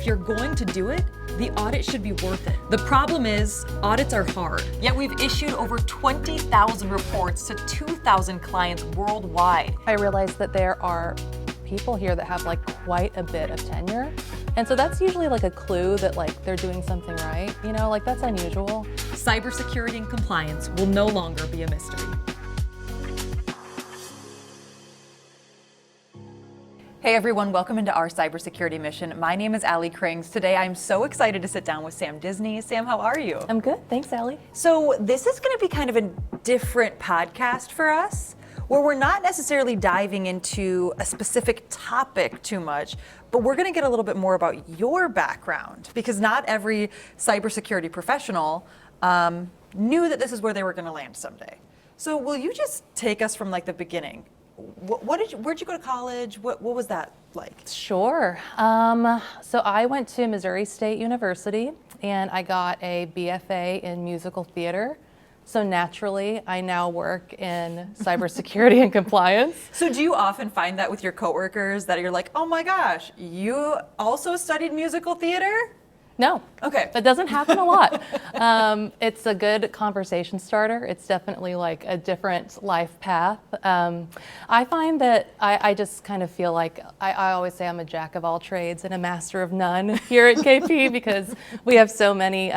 you're going to do it, the audit should be worth it. The problem is, audits are hard. Yet we've issued over 20,000 reports to 2,000 clients worldwide. I realized that there are people here that have like quite a bit of tenure. And so that's usually like a clue that like they're doing something right. You know, like that's unusual. Cybersecurity and compliance will no longer be a mystery. Hey everyone, welcome into our cybersecurity mission. My name is Allie Krings. Today I'm so excited to sit down with Sam Disney. Sam, how are you? I'm good, thanks Allie. So this is going to be kind of a different podcast for us, where we're not necessarily diving into a specific topic too much, but we're going to get a little bit more about your background, because not every cybersecurity professional knew that this is where they were going to land someday. So will you just take us from like the beginning? Where'd you go to college? What was that like? Sure. So I went to Missouri State University and I got a BFA in musical theater. So naturally, I now work in cybersecurity and compliance. So do you often find that with your coworkers that you're like, oh my gosh, you also studied musical theater? No. Okay. That doesn't happen a lot. It's a good conversation starter. It's definitely like a different life path. I find that I just kind of feel like I always say I'm a jack of all trades and a master of none here at KP because we have so many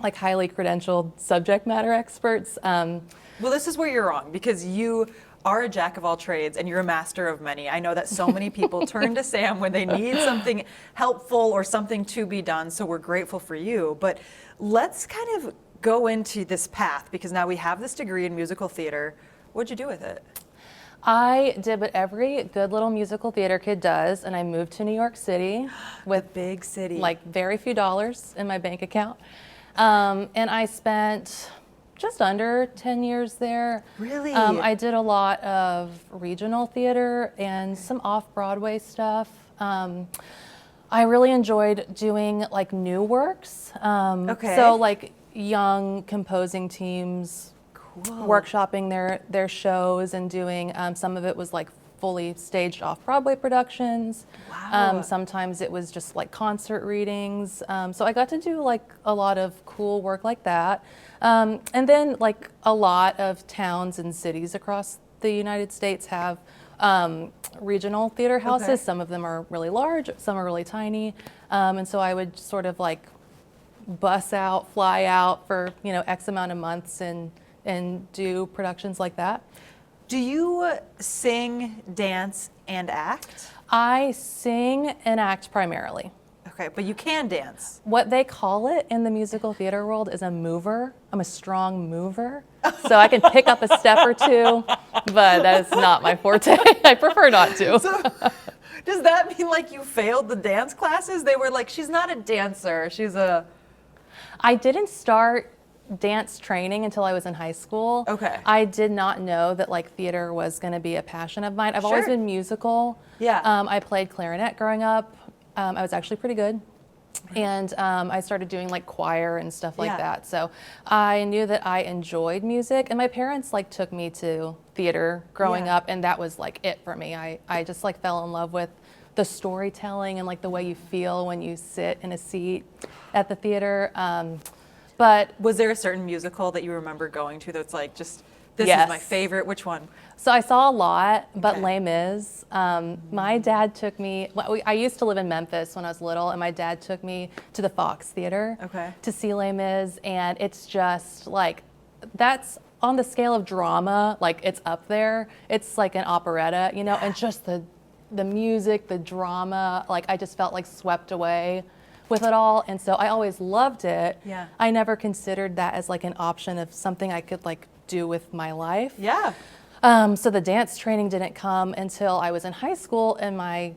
like highly credentialed subject matter experts. Well, this is where you're wrong, because you are a jack of all trades and you're a master of many. I know that so many people turn to Sam when they need something helpful or something to be done, so we're grateful for you. But let's kind of go into this path, because now we have this degree in musical theater. What'd you do with it? I did what every good little musical theater kid does, and I moved to New York City with big city, like very few dollars in my bank account. And I spent just under 10 years there. Really? I did a lot of regional theater and some off-Broadway stuff. I really enjoyed doing like new works. Okay. So like young composing teams, Cool. workshopping their shows and doing, some of it was like fully staged off-Broadway productions. Wow. Sometimes it was just like concert readings. So I got to do like a lot of cool work like that. And then like a lot of towns and cities across the United States have regional theater houses. Okay. Some of them are really large, some are really tiny. And so I would sort of like fly out for, you know, X amount of months and do productions like that. Do you sing, dance, and act? I sing and act primarily. Okay, but you can dance. What they call it in the musical theater world is a mover. I'm a strong mover. So I can pick up a step or two, but that is not my forte. I prefer not to. So, does that mean like you failed the dance classes? They were like, she's not a dancer, she's a... I didn't start dance training until I was in high school. Okay. I did not know that like theater was going to be a passion of mine. I've always Sure. been musical. Yeah. I played clarinet growing up. I was actually pretty good. And I started doing like choir and stuff like Yeah. that. So I knew that I enjoyed music, and my parents like took me to theater growing Yeah. up, and that was like it for me. I just like fell in love with the storytelling and like the way you feel when you sit in a seat at the theater. But Was there a certain musical that you remember going to that's like, just, this Yes. is my favorite? Which one? so I saw a lot, but Okay. Les Mis. My dad took me, I used to live in Memphis when I was little, and my dad took me to the Fox Theater Okay. to see Les Mis, and it's just like, that's on the scale of drama, like it's up there. It's like an operetta, you know, and just the music, the drama, like I just felt like swept away with it all, and so I always loved it. Yeah. I never considered that as like an option of something I could like do with my life. Yeah. So the dance training didn't come until I was in high school, and my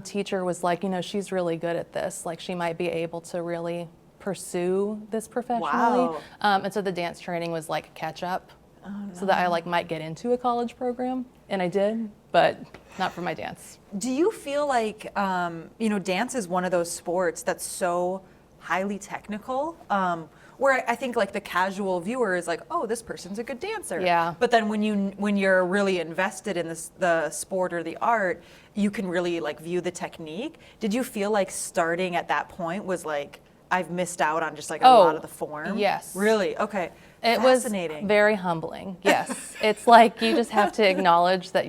teacher was like, you know, she's really good at this. Like she might be able to really pursue this professionally. Wow. And so the dance training was like catch up, so that I like might get into a college program, and I did, but not for my dance. Do you feel like, you know, dance is one of those sports that's so highly technical, where I think like the casual viewer is like, oh, this person's a good dancer. Yeah. But then when you're really invested in the sport or the art, you can really like view the technique. Did you feel like starting at that point was like, I've missed out on just like a lot of the form? Yes. Really? Okay. It was Fascinating. very humbling. Yes. It's like you just have to acknowledge that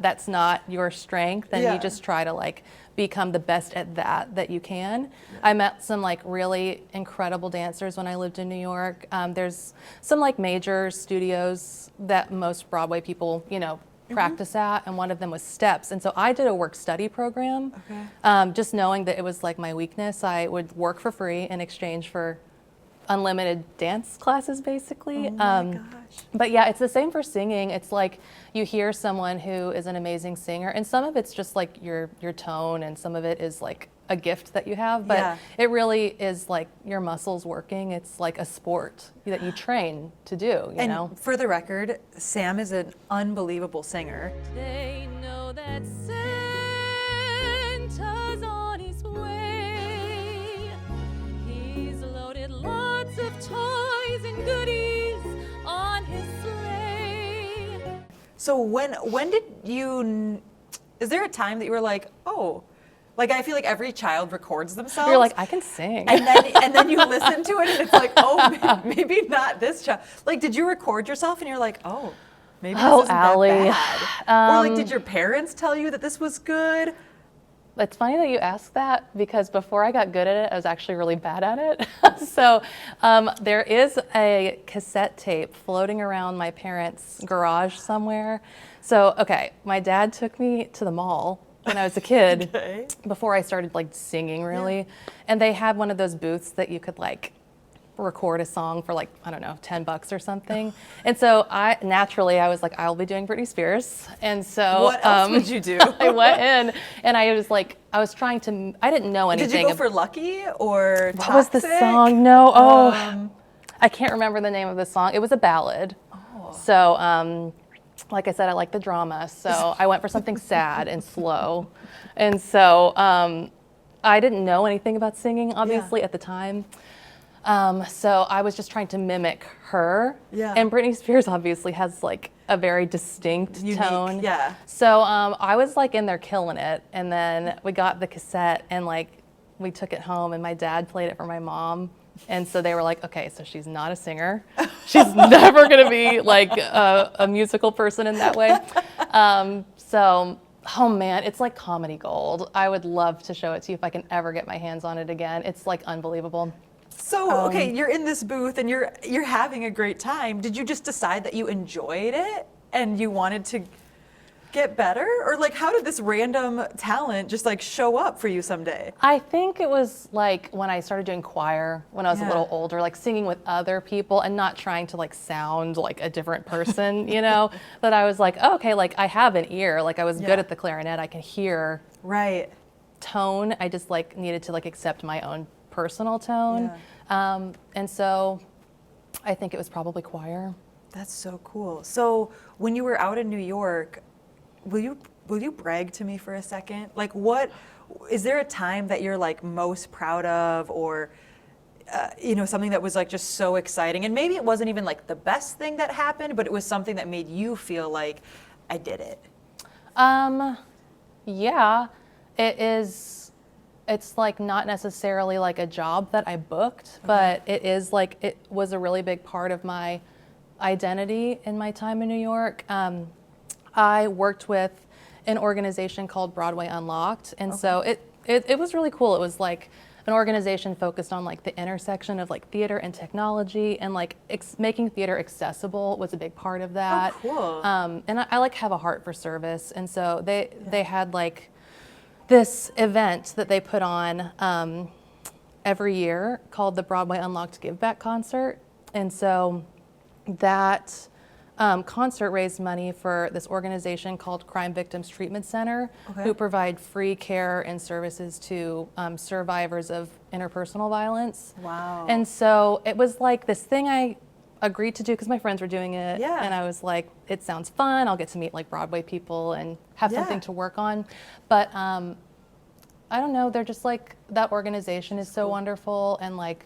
that's not your strength, and Yeah. you just try to like become the best at that you can. I met some like really incredible dancers when I lived in New York. There's some like major studios that most Broadway people, practice at, and one of them was steps. And so I did a work study program. Okay. Just knowing that it was like my weakness, I would work for free in exchange for unlimited dance classes, basically. Oh my gosh. But yeah, it's the same for singing. It's like you hear someone who is an amazing singer, and some of it's just like your tone, and some of it is like a gift that you have. But Yeah. it really is like your muscles working. It's like a sport that you train to do. You know. For the record, Sam is an unbelievable singer. They know that Santa's on his way. He's loaded lots of toys and goodies on his sleigh. So when did you? Is there a time that you were like, oh, like I feel like every child records themselves. You're like, I can sing. and then you listen to it and it's like, oh, maybe not this child. Like, did you record yourself and you're like, oh, maybe this isn't Allie. that bad? Or like, did your parents tell you that this was good? It's funny that you ask that, because before I got good at it, I was actually really bad at it. So there is a cassette tape floating around my parents' garage somewhere. So, okay, my dad took me to the mall when I was a kid, Okay. before I started like singing really. And they had one of those booths that you could like record a song for like, I don't know, $10 or something. And so I was like, I'll be doing Britney Spears. And so What else would you do? I went in and I was trying to, I didn't know anything. Did you go for Lucky or What was the Toxic? song? No, I can't remember the name of the song. It was a ballad. So, like I said, I like the drama, so I went for something sad and slow. And so I didn't know anything about singing, obviously, at the time. So I was just trying to mimic her. Yeah. And Britney Spears obviously has like a very distinct Unique, tone. yeah. So I was like in there killing it, and then we got the cassette and like we took it home, and my dad played it for my mom. And so they were like, okay, so she's not a singer. She's never gonna be like a musical person in that way. So, oh man, it's like comedy gold. I would love to show it to you if I can ever get my hands on it again. It's like unbelievable. So, okay, you're in this booth and you're having a great time. Did you just decide that you enjoyed it and you wanted to get better? Or like, how did this random talent just like show up for you someday? I think it was like when I started doing choir when I was a little older, like singing with other people and not trying to like sound like a different person, that I was like, oh, okay, like I have an ear, like I was good at the clarinet, I can hear Right. tone. I just like needed to like accept my own personal tone. And so I think it was probably choir. That's so cool. So when you were out in New York, will you brag to me for a second? Like, what is there a time that you're like most proud of, or something that was like just so exciting? And maybe it wasn't even like the best thing that happened, but it was something that made you feel like I did it. Yeah, it is. It's like not necessarily like a job that I booked, but it is like, it was a really big part of my identity in my time in New York. I worked with an organization called Broadway Unlocked, and so it was really cool. It was like an organization focused on like the intersection of like theater and technology, and like making theater accessible was a big part of that. Oh, cool. And I like have a heart for service, and so they had like this event that they put on every year called the Broadway Unlocked Give Back Concert, and so that concert raised money for this organization called Crime Victims Treatment Center, who provide free care and services to survivors of interpersonal violence. Wow. And so it was like this thing I agreed to do because my friends were doing it. Yeah. And I was like, it sounds fun. I'll get to meet like Broadway people and have something Yeah. to work on. But I don't know, they're just like, that organization is so wonderful, and like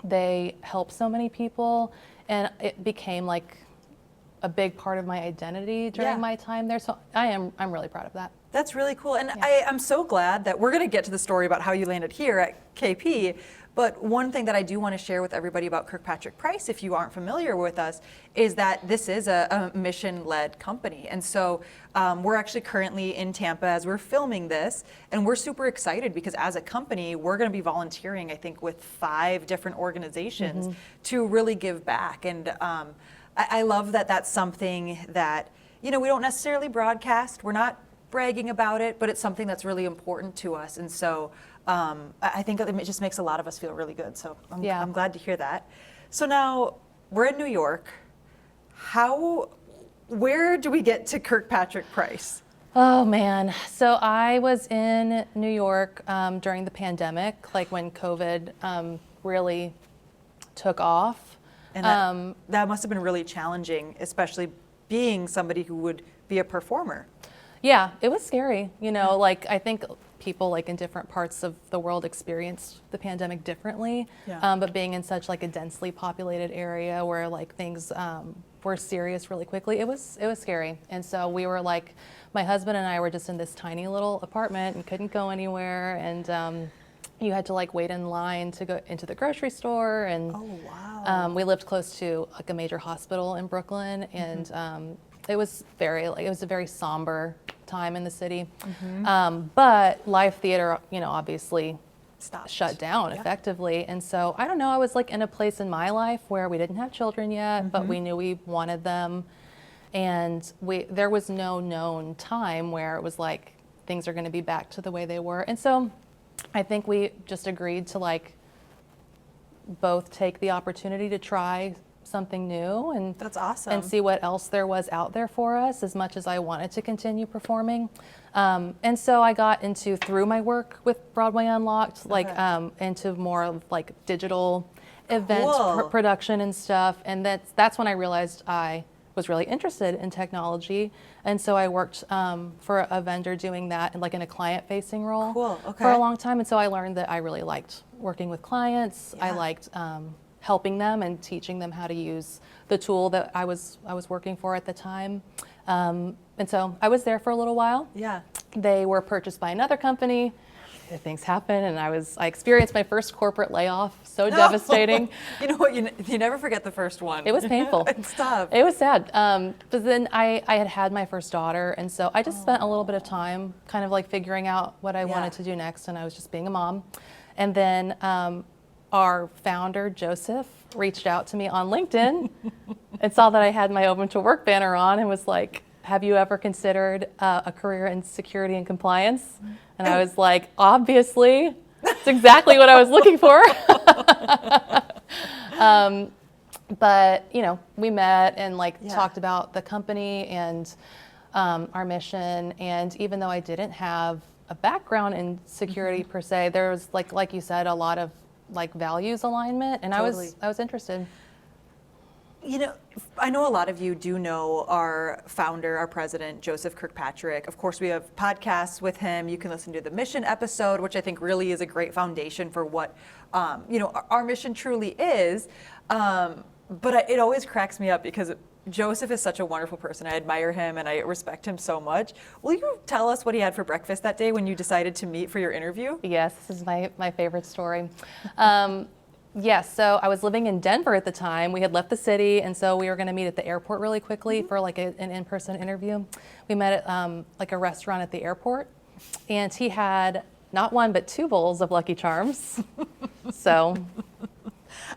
They help so many people, and it became like a big part of my identity during my time there. So I'm really proud of that. That's really cool. And I'm so glad that we're going to get to the story about how you landed here at KP. But one thing that I do want to share with everybody about Kirkpatrick Price, if you aren't familiar with us, is that this is a mission-led company. And so we're actually currently in Tampa as we're filming this, and we're super excited because as a company, we're going to be volunteering, I think, with 5 different organizations to really give back. And I love that that's something that, we don't necessarily broadcast. We're not bragging about it, but it's something that's really important to us. And so I think it just makes a lot of us feel really good. So I'm glad to hear that. So now we're in New York. Where do we get to Kirkpatrick Price? Oh man. So I was in New York during the pandemic, like when COVID really took off. And that must have been really challenging, especially being somebody who would be a performer. Yeah, it was scary. Like I think people like in different parts of the world experienced the pandemic differently. Yeah. But being in such like a densely populated area where like things were serious really quickly, it was scary. And so we were like, my husband and I were just in this tiny little apartment and couldn't go anywhere. And you had to like wait in line to go into the grocery store. And oh, wow. We lived close to like a major hospital in Brooklyn, and it was it was a very somber time in the city. But live theater, obviously shut down effectively. And so I don't know, I was like in a place in my life where we didn't have children yet, but we knew we wanted them. And there was no known time where it was like things are going to be back to the way they were. And so I think we just agreed to like both take the opportunity to try something new and that's awesome, and see what else there was out there for us, as much as I wanted to continue performing. And so I got through my work with Broadway Unlocked, like into more of like digital event production and stuff. And that's when I realized I was really interested in technology. And so I worked for a vendor doing that like in a client-facing role for a long time. And so I learned that I really liked working with clients. I liked helping them and teaching them how to use the tool that I was working for at the time. And so I was there for a little while. Yeah. They were purchased by another company. Things happen, and I experienced my first corporate layoff. So devastating. You know what? You never forget the first one. It was painful. It's tough. It was sad. But then I had my first daughter, and so I just spent a little bit of time kind of like figuring out what I wanted to do next, and I was just being a mom. And then our founder, Joseph, reached out to me on LinkedIn and saw that I had my Open to Work banner on and was like, have you ever considered a career in security and compliance? And I was like, obviously, that's exactly what I was looking for. But, we met and talked about the company and our mission. And even though I didn't have a background in security per se, there was like you said, a lot of values alignment, and Totally. I was interested. I know a lot of you do know our founder, our president, Joseph Kirkpatrick. Of course, we have podcasts with him. You can listen to the mission episode, which I think really is a great foundation for what, our mission truly is. But it always cracks me up because Joseph is such a wonderful person. I admire him and I respect him so much. Will you tell us what he had for breakfast that day when you decided to meet for your interview? Yes, this is my favorite story. Yes, so I was living in Denver at the time. We had left the city, and so we were going to meet at the airport really quickly for an in-person interview. We met at a restaurant at the airport, and he had not one but 2 bowls of Lucky Charms. So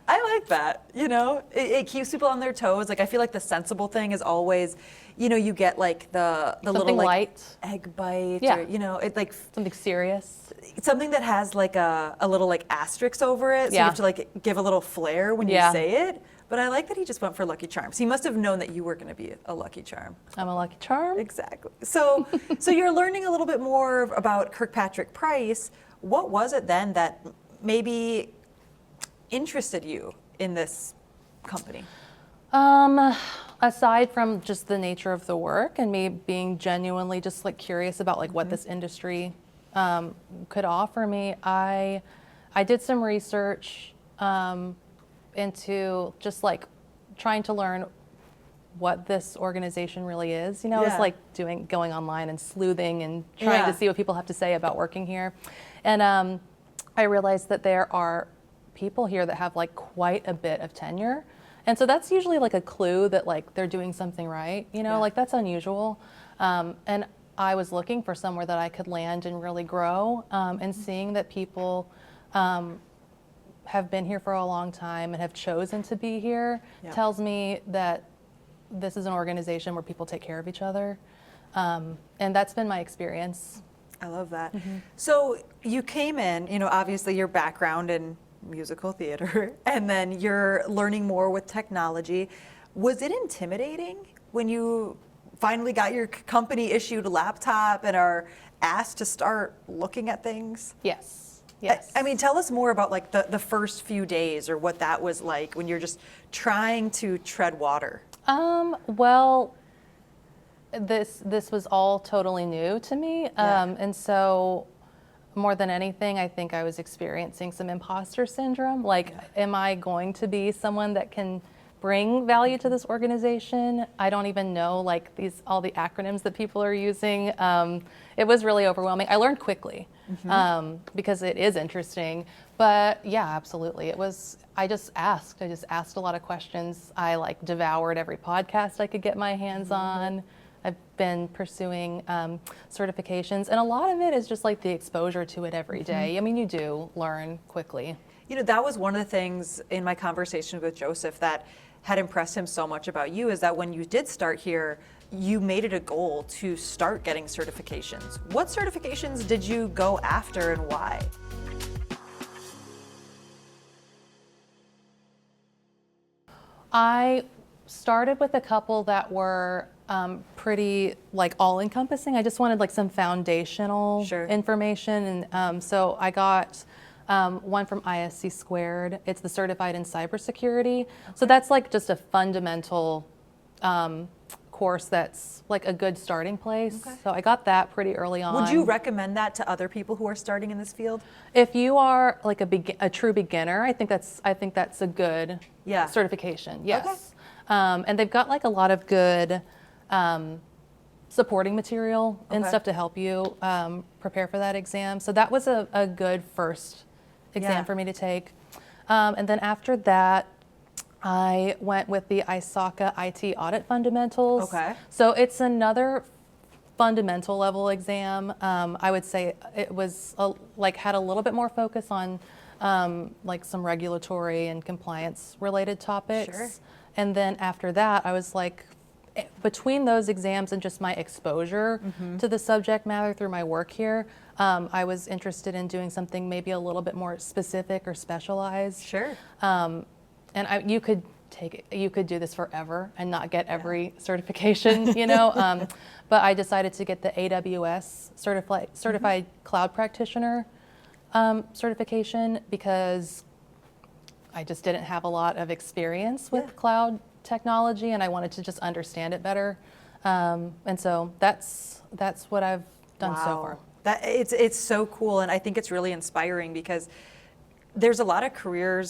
I like that. It keeps people on their toes. I feel like the sensible thing is always, you get the little light egg bite, or something serious. Something that has a little asterisk over it, so you have to give a little flair when you say it. But I like that he just went for Lucky Charms. He must have known that you were going to be a Lucky Charm. I'm a Lucky Charm. Exactly. So you're learning a little bit more about Kirkpatrick Price. What was it then that maybe interested you in this company? Aside from just the nature of the work and me being genuinely just curious about what this industry could offer me, I did some research into just like trying to learn what this organization really is. You know, Yeah. it's like going online and sleuthing and trying to see what people have to say about working here. And I realized that there are people here that have like quite a bit of tenure. And so that's usually like a clue that like they're doing something right, you know, like that's unusual. And I was looking for somewhere that I could land and really grow, and seeing that people have been here for a long time and have chosen to be here tells me that this is an organization where people take care of each other. And that's been my experience. I love that. So you came in, you know, obviously your background in musical theater, and then you're learning more with technology. Was it intimidating when you finally got your company issued a laptop and are asked to start looking at things? Yes. Yes. I mean, tell us more about like the first few days or what that was like when you're just trying to tread water. Well, this was all totally new to me. And so more than anything, I think I was experiencing some imposter syndrome. Like, am I going to be someone that can bring value to this organization? I don't even know like all the acronyms that people are using. It was really overwhelming. I learned quickly because it is interesting. But yeah, absolutely. I just asked a lot of questions. I like devoured every podcast I could get my hands on. I've been pursuing certifications, and a lot of it is just like the exposure to it every day. I mean, you do learn quickly. You know, that was one of the things in my conversation with Joseph that had impressed him so much about you, is that when you did start here, you made it a goal to start getting certifications. What certifications did you go after and why? I started with a couple that were pretty like all-encompassing. I just wanted like some foundational information, and so I got one from ISC Squared. It's the Certified in Cybersecurity. So that's like just a fundamental course that's like a good starting place. So I got that pretty early on. Would you recommend that to other people who are starting in this field? If you are like a true beginner, I think that's a good certification. Yes. And they've got like a lot of good supporting material and stuff to help you prepare for that exam. So that was a good first exam for me to take. And then after that, I went with the ISACA IT Audit Fundamentals. So it's another fundamental level exam. I would say it was had a little bit more focus on like some regulatory and compliance related topics. And then after that, I was like, between those exams and just my exposure to the subject matter through my work here, I was interested in doing something maybe a little bit more specific or specialized. And you could do this forever and not get every certification, you know. But I decided to get the AWS certified cloud practitioner certification because I just didn't have a lot of experience with cloud technology, and I wanted to just understand it better. And so that's what I've done so far. It's so cool, and I think it's really inspiring because there's a lot of career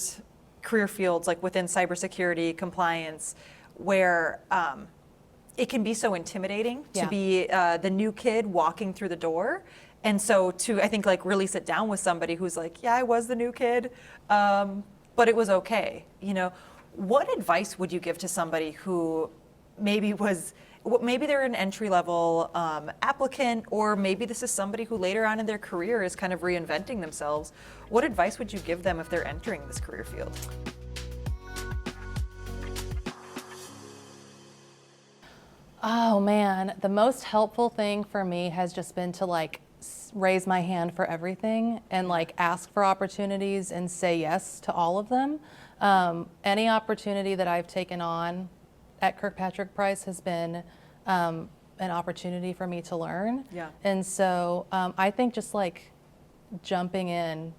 fields like within cybersecurity compliance where it can be so intimidating to be the new kid walking through the door. And so to, I think, like really sit down with somebody who's like, yeah, I was the new kid, but it was okay. You know, what advice would you give to somebody who maybe they're an entry-level applicant, or maybe this is somebody who later on in their career is kind of reinventing themselves? What advice would you give them if they're entering this career field? Oh man, the most helpful thing for me has just been to like raise my hand for everything and like ask for opportunities and say yes to all of them. Any opportunity that I've taken on at Kirkpatrick Price has been an opportunity for me to learn. And so I think just like jumping in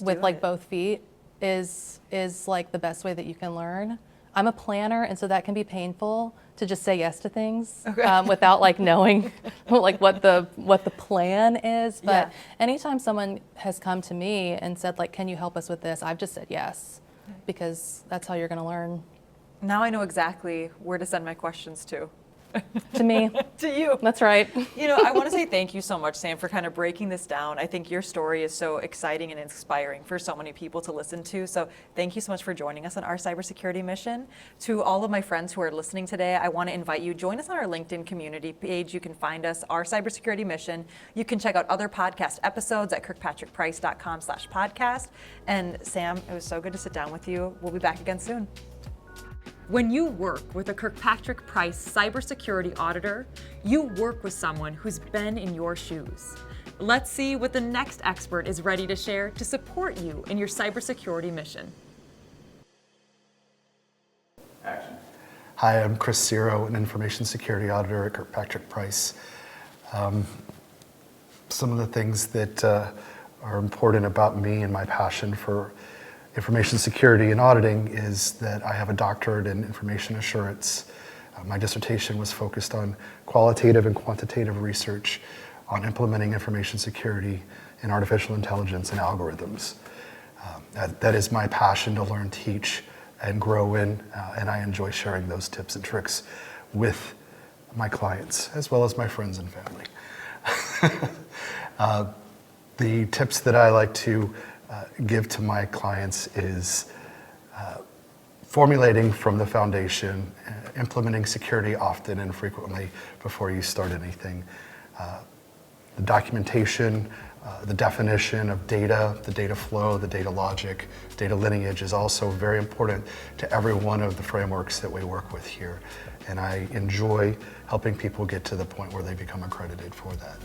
with like both feet is like the best way that you can learn. I'm a planner, and so that can be painful to just say yes to things without like knowing like what the plan is. But anytime someone has come to me and said like, can you help us with this? I've just said yes. because that's how you're going to learn. Now I know exactly where to send my questions to. To me. To you. That's right. I want to say thank you so much, Sam, for kind of breaking this down. I think your story is so exciting and inspiring for so many people to listen to. So thank you so much for joining us on our cybersecurity mission. To all of my friends who are listening today, I want to invite you, join us on our LinkedIn community page. You can find us, our cybersecurity mission. You can check out other podcast episodes at kirkpatrickprice.com/podcast. And Sam, it was so good to sit down with you. We'll be back again soon. When you work with a Kirkpatrick Price cybersecurity auditor, you work with someone who's been in your shoes. Let's see what the next expert is ready to share to support you in your cybersecurity mission. Action. Hi, I'm Chris Ciro, an information security auditor at Kirkpatrick Price. Some of the things that are important about me and my passion for information security and auditing is that I have a doctorate in information assurance. My dissertation was focused on qualitative and quantitative research on implementing information security in artificial intelligence and algorithms. That is my passion to learn, teach, and grow in, and I enjoy sharing those tips and tricks with my clients, as well as my friends and family. The tips that I like to give to my clients is formulating from the foundation, implementing security often and frequently before you start anything. The documentation, the definition of data, the data flow, the data logic, data lineage is also very important to every one of the frameworks that we work with here. And I enjoy helping people get to the point where they become accredited for that.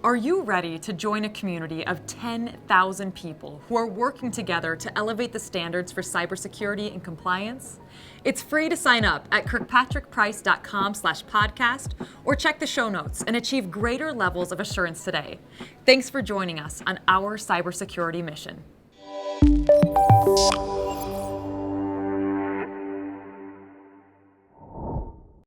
Are you ready to join a community of 10,000 people who are working together to elevate the standards for cybersecurity and compliance? It's free to sign up at kirkpatrickprice.com/podcast or check the show notes and achieve greater levels of assurance today. Thanks for joining us on our cybersecurity mission.